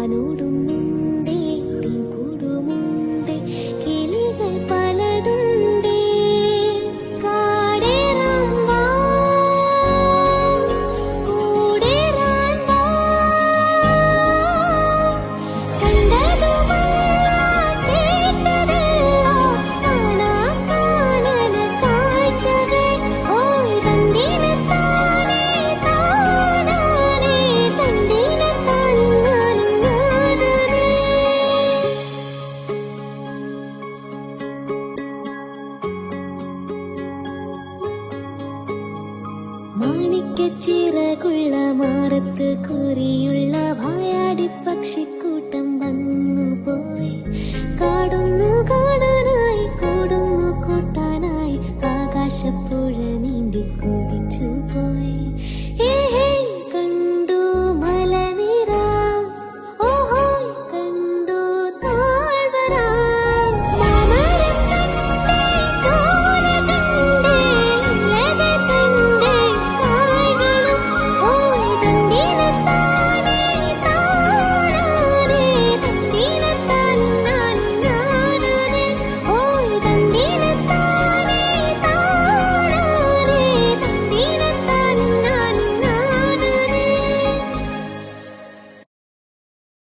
മാനോടുന്നുണ്ടേ കൂടുമുണ്ടേ കിളികൾ പലതുണ്ടേ കാടേറാൻ വാ കൂടേറാൻ വാ കണ്ടതുമല്ല കേട്ടതെല്ലാം കാണാ കാനന കാഴ്ചകൾ ഓയ് തന്തിനത്താനേ താനാനേ തന്തിനത്താനും ഞാനും ഞാനാനേ മാണിക്യച്ചിറകുള്ള മാറത്ത് കുറിയുള്ള വായാടി പക്ഷിക്കു